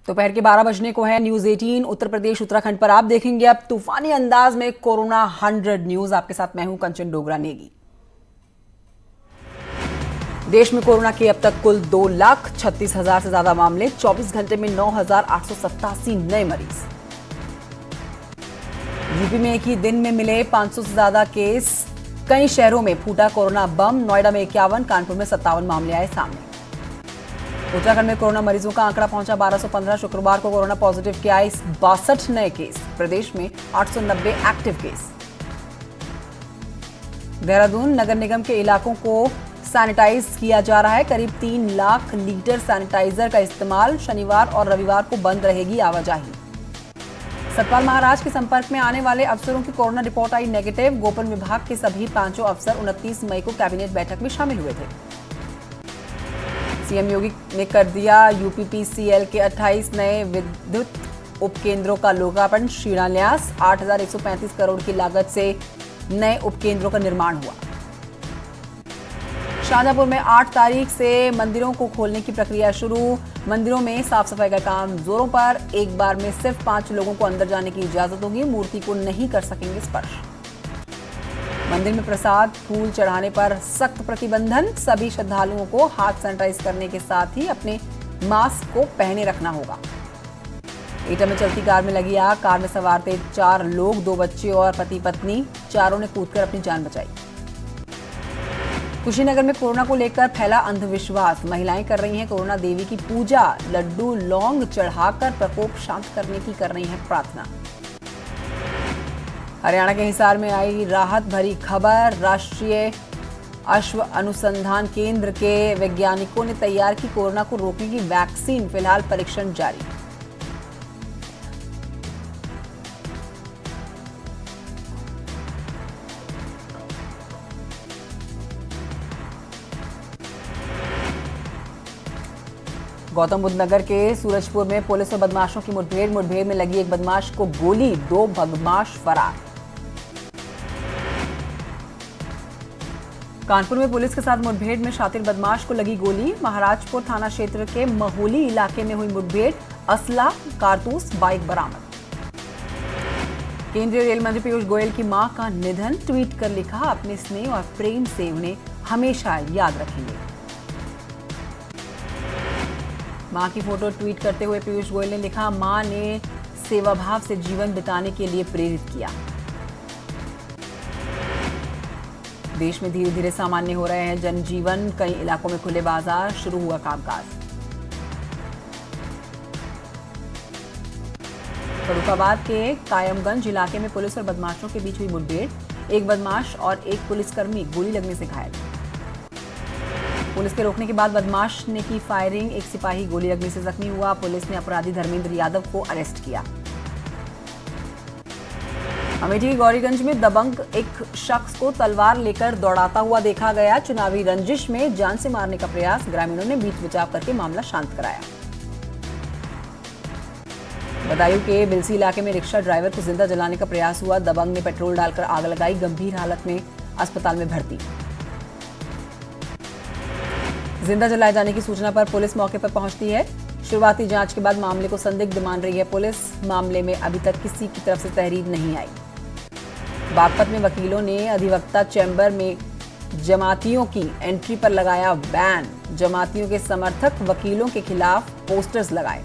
दोपहर के 12 बजने को है। न्यूज 18 उत्तर प्रदेश उत्तराखंड पर आप देखेंगे अब तूफानी अंदाज में कोरोना 100 न्यूज। आपके साथ मैं हूं कंचन डोगरा नेगी। देश में कोरोना के अब तक कुल 2,36,000 से ज्यादा मामले, 24 घंटे में 9,887 नए मरीज। यूपी में एक ही दिन में मिले 500 से ज्यादा केस, कई शहरों में फूटा कोरोना बम। नोएडा में 51, कानपुर में 57 मामले आए सामने। उत्तराखंड में कोरोना मरीजों का आंकड़ा पहुंचा 1215। शुक्रवार को कोरोना पॉजिटिव के आए 62 नए केस। प्रदेश में 890 एक्टिव केस। देहरादून नगर निगम के इलाकों को सैनिटाइज किया जा रहा है। करीब 3 लाख लीटर सैनिटाइजर का इस्तेमाल। शनिवार और रविवार को बंद रहेगी आवाजाही। सतपाल महाराज के संपर्क में आने वाले अफसरों की कोरोना रिपोर्ट आई नेगेटिव। गोपन विभाग के सभी 5 अफसर 29 मई को कैबिनेट बैठक में शामिल हुए थे। सीएम योगी ने कर दिया यूपीपीसीएल के 28 नए विद्युत उपकेंद्रों का लोकार्पण, शिलान्यास। 8,135 करोड़ की लागत से नए उपकेंद्रों का निर्माण हुआ। शाहजहांपुर में 8 तारीख से मंदिरों को खोलने की प्रक्रिया शुरू। मंदिरों में साफ सफाई का काम जोरों पर। एक बार में सिर्फ 5 लोगों को अंदर जाने की इजाजत होगी। मूर्ति को नहीं कर सकेंगे स्पर्श। मंदिर में प्रसाद फूल चढ़ाने पर सख्त प्रतिबंधन। सभी श्रद्धालुओं को हाथ सैनिटाइज करने के साथ ही अपने मास्क को पहने रखना होगा। एटा में चलती कार में लगी आग। कार में सवार थे 4 लोग, 2 बच्चे और पति पत्नी। चारों ने कूदकर अपनी जान बचाई। कुशीनगर में कोरोना को लेकर फैला अंधविश्वास। महिलाएं कर रही हैं कोरोना देवी की पूजा। लड्डू लौंग चढ़ाकर प्रकोप शांत करने की कर रही हैं प्रार्थना। हरियाणा के हिसार में आई राहत भरी खबर। राष्ट्रीय अश्व अनुसंधान केंद्र के वैज्ञानिकों ने तैयार की कोरोना को रोकने की वैक्सीन। फिलहाल परीक्षण जारी। गौतम बुद्ध नगर के सूरजपुर में पुलिस और बदमाशों की मुठभेड़ में लगी एक बदमाश को गोली, 2 बदमाश फरार। कानपुर में पुलिस के साथ मुठभेड़ में शातिर बदमाश को लगी गोली। महाराजपुर थाना क्षेत्र के महोली इलाके में हुई मुठभेड़। असला, कारतूस, बाइक बरामद। केंद्रीय रेल मंत्री पीयूष गोयल की मां का निधन। ट्वीट कर लिखा, अपने स्नेह और प्रेम से उन्हें हमेशा याद रखेंगे। मां की फोटो ट्वीट करते हुए पीयूष गोयल ने लिखा, मां ने सेवाभाव से जीवन बिताने के लिए प्रेरित किया। देश में धीरे धीरे सामान्य हो रहे हैं जनजीवन। कई इलाकों में खुले बाजार, शुरू हुआ कामकाज। फर्रुखाबाद के कायमगंज इलाके में पुलिस और बदमाशों के बीच हुई मुठभेड़। एक बदमाश और एक पुलिसकर्मी गोली लगने से घायल। पुलिस के रोकने के बाद बदमाश ने की फायरिंग। एक सिपाही गोली लगने से जख्मी हुआ। पुलिस ने अपराधी धर्मेंद्र यादव को अरेस्ट किया। अमेठी के गौरीगंज में दबंग एक शख्स को तलवार लेकर दौड़ाता हुआ देखा गया। चुनावी रंजिश में जान से मारने का प्रयास। ग्रामीणों ने बीच बचाव करके मामला शांत कराया। बदायूं के बिलसी इलाके में रिक्शा ड्राइवर को जिंदा जलाने का प्रयास हुआ। दबंग ने पेट्रोल डालकर आग लगाई। गंभीर हालत में अस्पताल में भर्ती। जिंदा जलाए जाने की सूचना पर पुलिस मौके पर पहुंचती है। शुरुआती जांच के बाद मामले को संदिग्ध मान रही है पुलिस। मामले में अभी तक किसी की तरफ से तहरीर नहीं आई। बागपत में वकीलों ने अधिवक्ता चैम्बर में जमातियों की एंट्री पर लगाया बैन। जमातियों के समर्थक वकीलों के खिलाफ पोस्टर्स लगाए।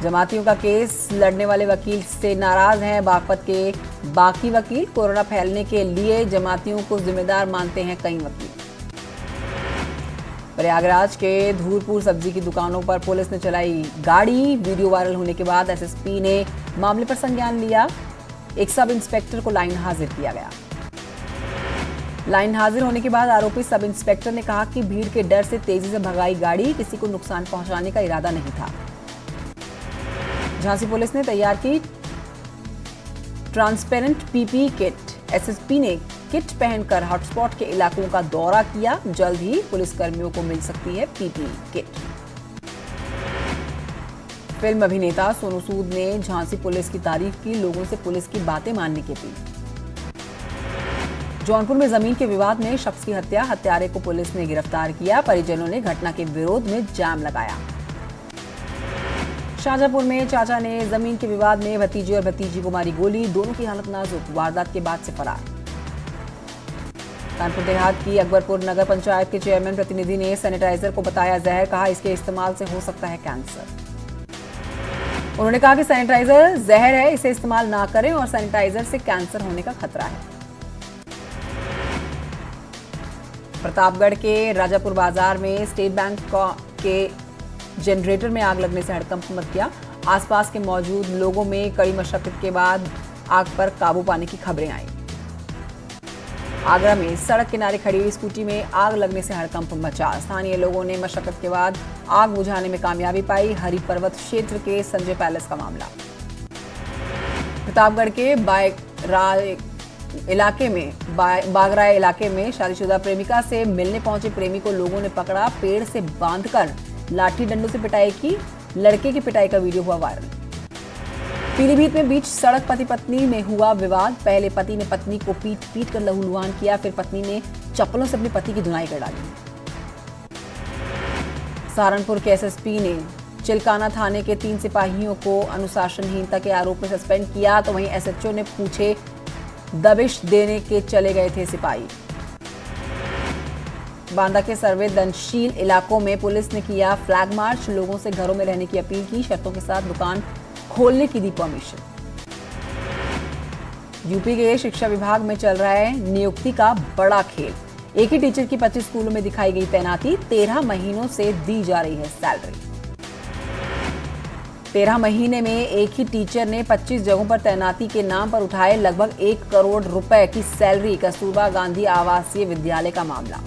जमातियों का केस लड़ने वाले वकील से नाराज हैं बागपत के बाकी वकील। कोरोना फैलने के लिए जमातियों को जिम्मेदार मानते हैं कई वकील। प्रयागराज के धूरपुर सब्जी की दुकानों पर पुलिस ने चलाई गाड़ी। वीडियो वायरल होने के बाद एसएसपी ने मामले पर संज्ञान लिया। एक सब इंस्पेक्टर को लाइन हाजिर किया गया। लाइन हाजिर होने के बाद आरोपी सब इंस्पेक्टर ने कहा कि भीड़ के डर से तेजी से भगाई गाड़ी, किसी को नुकसान पहुंचाने का इरादा नहीं था। झांसी पुलिस ने तैयार की ट्रांसपेरेंट पीपीई किट। एसएसपी ने किट पहनकर हॉटस्पॉट के इलाकों का दौरा किया। जल्द ही पुलिसकर्मियों को मिल सकती है पीपीई किट। फिल्म अभिनेता सोनू सूद ने झांसी पुलिस की तारीफ की। लोगों से पुलिस की बातें मानने की अपील। जौनपुर में जमीन के विवाद में शख्स की हत्या, हत्यारे को पुलिस ने गिरफ्तार किया। परिजनों ने घटना के विरोध में जाम लगाया। शाहजहांपुर में चाचा ने जमीन के विवाद में भतीजे और भतीजी को मारी गोली, दोनों की हालत नाजुक, वारदात के बाद से फरार। कानपुर देहात की अकबरपुर नगर पंचायत के चेयरमैन प्रतिनिधि ने सैनिटाइजर को बताया जहर, कहा इसके इस्तेमाल से हो सकता है कैंसर। उन्होंने कहा कि सैनिटाइजर जहर है, इसे इस्तेमाल ना करें और सैनिटाइजर से कैंसर होने का खतरा है। प्रतापगढ़ के राजापुर बाजार में स्टेट बैंक के जनरेटर में आग लगने से हड़कंप मच गया। आसपास के मौजूद लोगों में कड़ी मशक्कत के बाद आग पर काबू पाने की खबरें आई। आगरा में सड़क किनारे खड़ी हुई स्कूटी में आग लगने से हड़कंप मचा। स्थानीय लोगों ने मशक्कत के बाद आग बुझाने में कामयाबी पाई। हरि पर्वत क्षेत्र के संजय पैलेस का मामला। प्रतापगढ़ के बागराय इलाके में शादीशुदा प्रेमिका से मिलने पहुंचे प्रेमी को लोगों ने पकड़ा, पेड़ से बांधकर लाठी डंडों से पिटाई की। लड़के की पिटाई का वीडियो हुआ वायरल। पीलीभीत में बीच सड़क पति पत्नी में हुआ विवाद। पहले पति ने पत्नी को पीट कर लहूलुहान किया, फिर पत्नी ने चप्पलों से अपने पति की धुनाई कर डाली। सहारनपुर के एसएसपी ने चिलकाना थाने के 3 सिपाहियों को अनुशासनहीनता के आरोप में सस्पेंड किया, तो वहीं एसएचओ ने पूछे दबिश देने के चले गए थे सिपाही। बांदा के संवेदनशील इलाकों में पुलिस ने किया फ्लैग मार्च, लोगों से घरों में रहने की अपील की, शर्तों के साथ दुकान खोलने की दी परमिशन। यूपी के शिक्षा विभाग में चल रहा है नियुक्ति का बड़ा खेल। एक ही टीचर की 25 स्कूलों में दिखाई गई तैनाती, 13 महीनों से दी जा रही है सैलरी। 13 महीने में एक ही टीचर ने 25 जगहों पर तैनाती के नाम पर उठाए लगभग 1 करोड़ रुपए की सैलरी। कस्तूरबा गांधी आवासीय विद्यालय का मामला।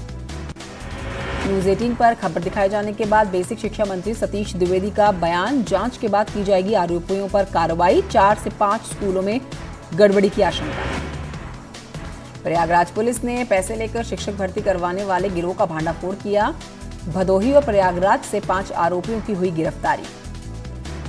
न्यूज 18 पर खबर दिखाए जाने के बाद बेसिक शिक्षा मंत्री सतीश द्विवेदी का बयान, जांच के बाद की जाएगी आरोपियों पर कार्रवाई। 4 से 5 स्कूलों में गड़बड़ी की आशंका। प्रयागराज पुलिस ने पैसे लेकर शिक्षक भर्ती करवाने वाले गिरोह का भांडाफोड़ किया। भदोही और प्रयागराज से 5 आरोपियों की हुई गिरफ्तारी।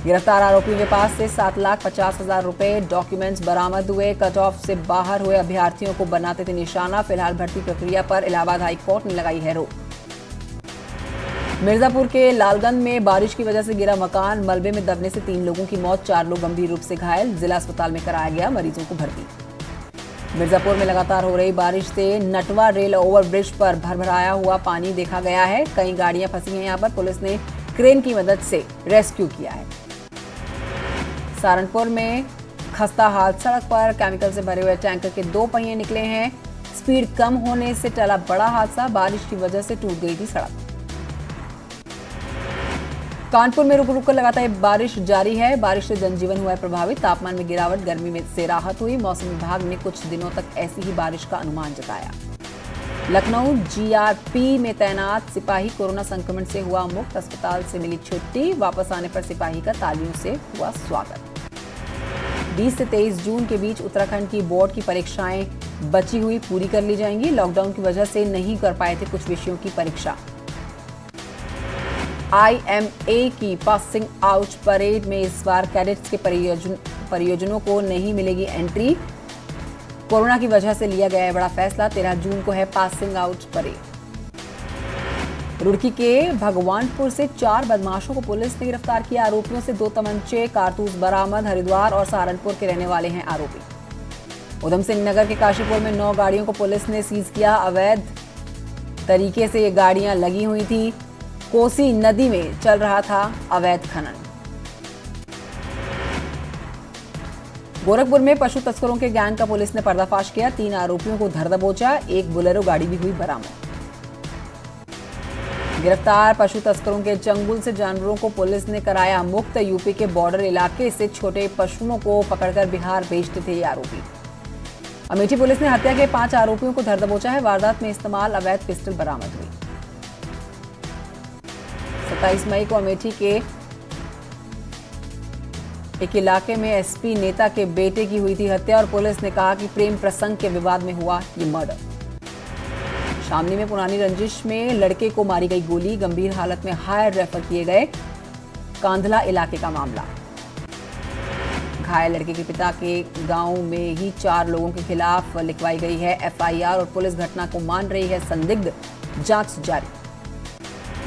गिरफ्तार आरोपियों के पास से 7,50,000 रुपए, डॉक्यूमेंट्स बरामद हुए। कट ऑफ से बाहर हुए अभ्यर्थियों को बनाते थे निशाना। फिलहाल भर्ती प्रक्रिया पर इलाहाबाद हाई कोर्ट ने लगाई है रोक। मिर्जापुर के लालगंज में बारिश की वजह से गिरा मकान, मलबे में दबने से 3 लोगों की मौत, 4 लोग गंभीर रूप से घायल। जिला अस्पताल में कराया गया मरीजों को भर्ती। मिर्जापुर में लगातार हो रही बारिश से नटवा रेल ओवरब्रिज पर भरभराया हुआ पानी देखा गया है। कई गाड़ियां फंसी हैं। यहां पर पुलिस ने क्रेन की मदद से रेस्क्यू किया है। सहारनपुर में खस्ता हाल, सड़क पर केमिकल से भरे हुए टैंकर के 2 पहिए निकले हैं। स्पीड कम होने से टला बड़ा हादसा, बारिश की वजह से टूट गई थी सड़क। कानपुर में रुक रुक कर लगातार बारिश जारी है। बारिश से जनजीवन हुआ है प्रभावित। तापमान में गिरावट, गर्मी में से राहत हुई। मौसम विभाग ने कुछ दिनों तक ऐसी ही बारिश का अनुमान जताया। लखनऊ जीआरपी में तैनात सिपाही कोरोना संक्रमण से हुआ मुक्त, अस्पताल से मिली छुट्टी। वापस आने पर सिपाही का तालियों से हुआ स्वागत। 20 से 23 जून के बीच उत्तराखंड की बोर्ड की परीक्षाएं बची हुई पूरी कर ली जाएंगी। लॉकडाउन की वजह से नहीं कर पाए थे कुछ विषयों की परीक्षा। IMA की पासिंग आउट परेड में इस बार कैडेट्स के परियोजनों को नहीं मिलेगी एंट्री। कोरोना की वजह से लिया गया है बड़ा फैसला। 13 जून को है पासिंग आउट परेड। रुड़की के भगवानपुर से 4 बदमाशों को पुलिस ने गिरफ्तार किया। आरोपियों से 2 तमंचे, कारतूस बरामद। हरिद्वार और सहारनपुर के रहने वाले हैं आरोपी। उधम सिंह नगर के काशीपुर में 9 गाड़ियों को पुलिस ने सीज किया। अवैध तरीके से ये गाड़ियां लगी हुई थी। कोसी नदी में चल रहा था अवैध खनन। गोरखपुर में पशु तस्करों के गैंग का पुलिस ने पर्दाफाश किया। 3 आरोपियों को धर दबोचा। 1 बोलेरो गाड़ी भी हुई बरामद। गिरफ्तार पशु तस्करों के चंगुल से जानवरों को पुलिस ने कराया मुक्त। यूपी के बॉर्डर इलाके से छोटे पशुओं को पकड़कर बिहार भेजते थे ये आरोपी। अमेठी पुलिस ने हत्या के 5 आरोपियों को धर दबोचा है। वारदात में इस्तेमाल अवैध पिस्टल बरामद हुई। 27 मई को अमेठी के एक इलाके में एसपी नेता के बेटे की हुई थी हत्या और पुलिस ने कहा कि प्रेम प्रसंग के विवाद में हुआ ये मर्डर। शामली में पुरानी रंजिश में लड़के को मारी गई गोली, गंभीर हालत में हायर रेफर किए गए। कांधला इलाके का मामला। घायल लड़के के पिता के गांव में ही 4 लोगों के खिलाफ लिखवाई गई है FIR और पुलिस घटना को मान रही है संदिग्ध। जांच जारी।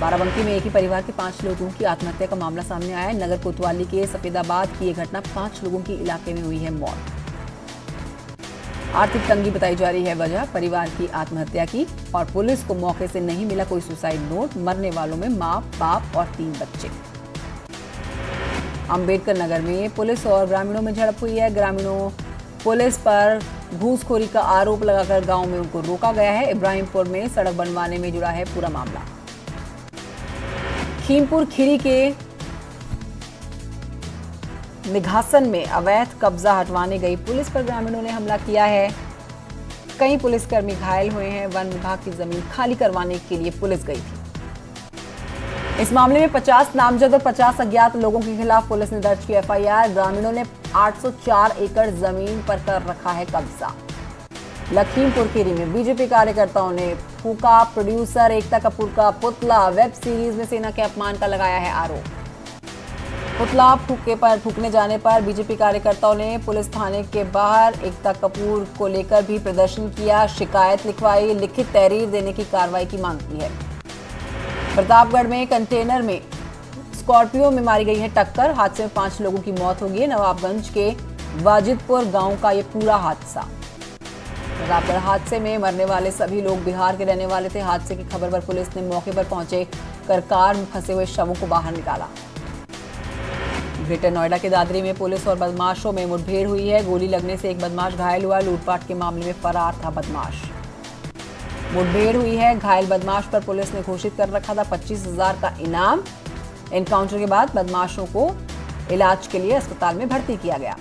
बाराबंकी में एक ही परिवार के 5 लोगों की आत्महत्या का मामला सामने आया है। नगर कोतवाली के सफेदाबाद की यह घटना 5 लोगों की इलाके में हुई है मौत। आर्थिक तंगी बताई जा रही है वजह परिवार की आत्महत्या की, और पुलिस को मौके से नहीं मिला कोई सुसाइड नोट। मरने वालों में मां, बाप और 3 बच्चे। अंबेडकर नगर में पुलिस और ग्रामीणों में झड़प हुई है। ग्रामीणों पुलिस पर घूसखोरी का आरोप लगाकर गांव में उनको रोका गया है। इब्राहिमपुर में सड़क बनवाने में जुड़ा है पूरा मामला। खीमपुर खीरी के निघासन में अवैध कब्जा हटवाने गई पुलिस पर ग्रामीणों ने हमला किया है। कई पुलिसकर्मी घायल हुए हैं। वन विभाग की जमीन खाली करवाने के लिए पुलिस गई थी। इस मामले में 50 नामजद और 50 अज्ञात लोगों के खिलाफ पुलिस ने दर्ज की एफआईआर। ग्रामीणों ने 804 एकड़ जमीन पर कर रखा है कब्जा। लखीमपुर खीरी में बीजेपी कार्यकर्ताओं ने फूका प्रोड्यूसर एकता कपूर का पुतला। वेब सीरीज में सेना के अपमान का लगाया है आरोप। पुतला फूकने जाने पर बीजेपी कार्यकर्ताओं ने पुलिस थाने के बाहर एकता कपूर को लेकर भी प्रदर्शन किया, शिकायत लिखवाई, लिखित तहरीर देने की कार्रवाई की मांग की है। प्रतापगढ़ में कंटेनर में स्कॉर्पियो में मारी गई है टक्कर। हादसे में 5 लोगों की मौत हो गई है। नवाबगंज के वाजिदपुर गांव का यह पूरा हादसा। प्रतापगढ़ हादसे में मरने वाले सभी लोग बिहार के रहने वाले थे। हादसे की खबर पर पुलिस ने मौके पर पहुंचे कर कार में फंसे हुए शवों को बाहर निकाला। ग्रेटर नोएडा के दादरी में पुलिस और बदमाशों में मुठभेड़ हुई है। गोली लगने से एक बदमाश घायल हुआ। लूटपाट के मामले में फरार था बदमाश। मुठभेड़ हुई है। घायल बदमाश पर पुलिस ने घोषित कर रखा था 25,000 का इनाम। एनकाउंटर के बाद बदमाशों को इलाज के लिए अस्पताल में भर्ती किया गया।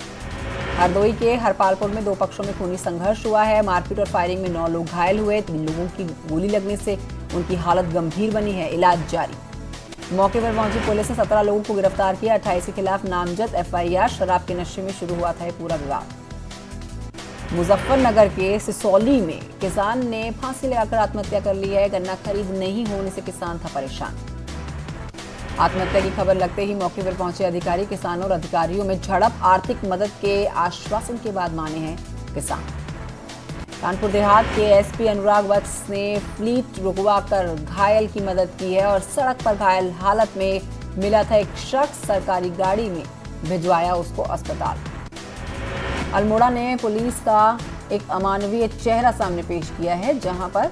हरदोई के हरपालपुर में 2 पक्षों में खूनी संघर्ष हुआ है। मारपीट और फायरिंग में 9 लोग घायल हुए। 3 लोगों की गोली लगने से उनकी हालत गंभीर बनी है, इलाज जारी। मौके पर पहुंची पुलिस ने 17 लोगों को गिरफ्तार किया। 28 के खिलाफ नामजद एफआईआर। शराब के नशे में शुरू हुआ था ये पूरा विवाद। मुजफ्फरनगर के सिसौली में किसान ने फांसी लगाकर आत्महत्या कर ली है। गन्ना खरीद नहीं होने से किसान था परेशान। आत्महत्या की खबर लगते ही मौके पर पहुंचे अधिकारी, किसानों और अधिकारियों में झड़प। आर्थिक मदद के आश्वासन के बाद माने हैं किसान। कानपुर देहात के एसपी अनुराग वत्स ने फ्लीट रुकवाकर घायल की मदद की है और सड़क पर घायल हालत में मिला था एक शख्स। सरकारी गाड़ी में भिजवाया उसको अस्पताल। अल्मोड़ा ने पुलिस का एक अमानवीय चेहरा सामने पेश किया है, जहां पर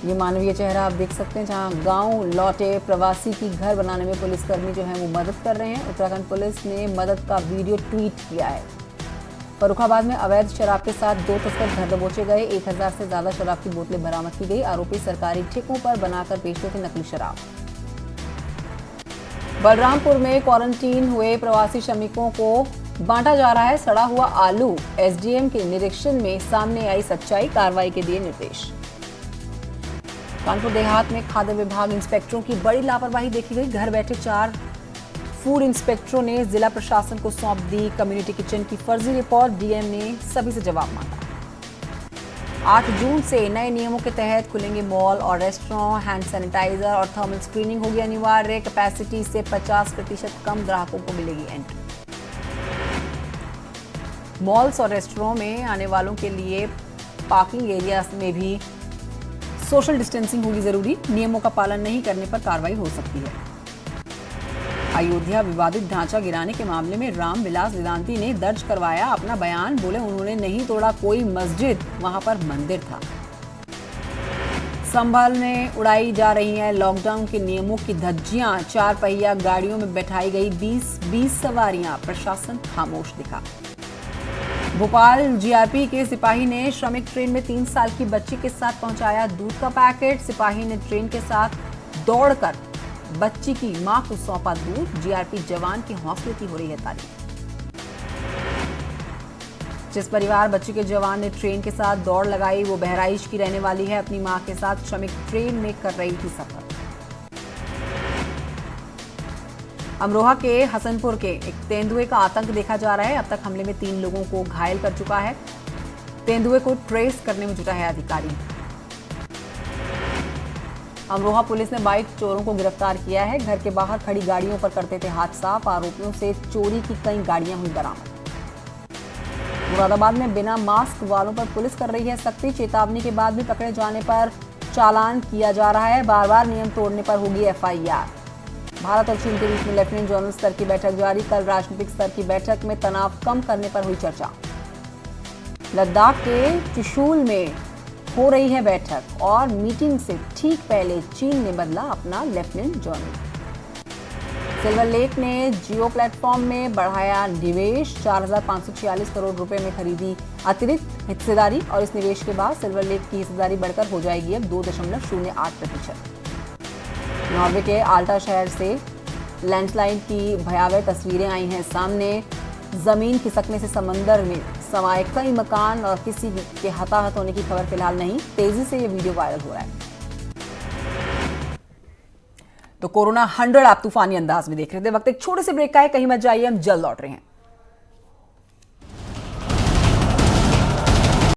ये मानवीय चेहरा आप देख सकते हैं, जहां गांव लौटे प्रवासी की घर बनाने में पुलिसकर्मी जो है वो मदद कर रहे हैं। उत्तराखंड पुलिस ने मदद का वीडियो ट्वीट किया है। फर्रुखाबाद में अवैध शराब के साथ 2 तस्कर घर दबोचे गए। 1000 से ज्यादा शराब की बोतलें बरामद की गई। आरोपी सरकारी ठेकों पर बनाकर बेचते थे नकली शराब। बलरामपुर में क्वारंटीन हुए प्रवासी श्रमिकों को बांटा जा रहा है सड़ा हुआ आलू। एसडीएम के निरीक्षण में सामने आई सच्चाई, कार्रवाई के दिए निर्देश। कानपुर देहात में खाद्य विभाग इंस्पेक्टरों की बड़ी लापरवाही देखी गई। घर बैठे 4 फूड इंस्पेक्टरों ने जिला प्रशासन को सौंप दी कम्युनिटी किचन की फर्जी रिपोर्ट। डीएम ने सभी से जवाब मांगा। 8 जून से नए नियमों के तहत खुलेंगे मॉल और रेस्टोरेंट। हैंड सैनिटाइजर और थर्मल स्क्रीनिंग होगी अनिवार्य। कैपेसिटी से 50% कम ग्राहकों को मिलेगी एंट्री। मॉल्स और रेस्टोरेंट में आने वालों के लिए पार्किंग एरिया में भी सोशल डिस्टेंसिंग होगी जरूरी। नियमों का पालन नहीं करने पर कार्रवाई हो सकती है। अयोध्या विवादित ढांचा गिराने के मामले में रामविलास वेदांती ने दर्ज करवाया अपना बयान। बोले उन्होंने नहीं तोड़ा कोई मस्जिद, वहां पर मंदिर था। संभल में उड़ाई जा रही है लॉकडाउन के नियमों की धज्जियां। 4 पहिया गाड़ियों में बैठाई गई 20 सवारियां। प्रशासन खामोश दिखा। भोपाल जीआरपी के सिपाही ने श्रमिक ट्रेन में 3 साल की बच्ची के साथ पहुंचाया दूध का पैकेट। सिपाही ने ट्रेन के साथ दौड़कर बच्ची की मां को सौंपा दूध। जीआरपी जवान के हौसले की हो रही है तारीफ। जिस परिवार बच्ची के जवान ने ट्रेन के साथ दौड़ लगाई वो बहराइच की रहने वाली है। अपनी मां के साथ श्रमिक ट्रेन में कर रही थी सफर। अमरोहा के हसनपुर के एक तेंदुए का आतंक देखा जा रहा है। अब तक हमले में 3 लोगों को घायल कर चुका है। तेंदुए को ट्रेस करने में जुटा है अधिकारी। अमरोहा पुलिस ने बाइक चोरों को गिरफ्तार किया है। घर के बाहर खड़ी गाड़ियों पर करते थे हाथ साफ। आरोपियों से चोरी की कई गाड़ियां हुई बरामद। मुरादाबाद में बिना मास्क वालों पर पुलिस कर रही है सख्ती। चेतावनी के बाद भी पकड़े जाने पर चालान किया जा रहा है। बार बार नियम तोड़ने पर होगी एफआईआर। भारत और चीन के बीच में लेफ्टिनेंट जनरल स्तर की बैठक जारी। कल राजनीतिक स्तर की बैठक में तनाव कम करने पर हुई चर्चा। लद्दाख के चुशूल में हो रही है बैठक और मीटिंग से ठीक पहले चीन ने बदला अपना लेफ्टिनेंट जनरल। सिल्वर लेक ने जियो प्लेटफॉर्म में बढ़ाया निवेश। 4,546 करोड़ रुपए में खरीदी अतिरिक्त हिस्सेदारी और इस निवेश के बाद सिल्वर लेक की हिस्सेदारी बढ़कर हो जाएगी अब 2.08%। नॉर्वे के आल्टा शहर से लैंडस्लाइड की भयावह तस्वीरें आई हैं सामने। जमीन खिसकने से समंदर में समाये कई मकान और किसी के हताहत होने की खबर फिलहाल नहीं। तेजी से ये वीडियो वायरल हो रहा है। तो कोरोना 100 आप तूफानी अंदाज में देख रहे थे। वक्त एक छोटे से ब्रेक का है, कहीं मत जाइए, हम जल्द लौट रहे हैं।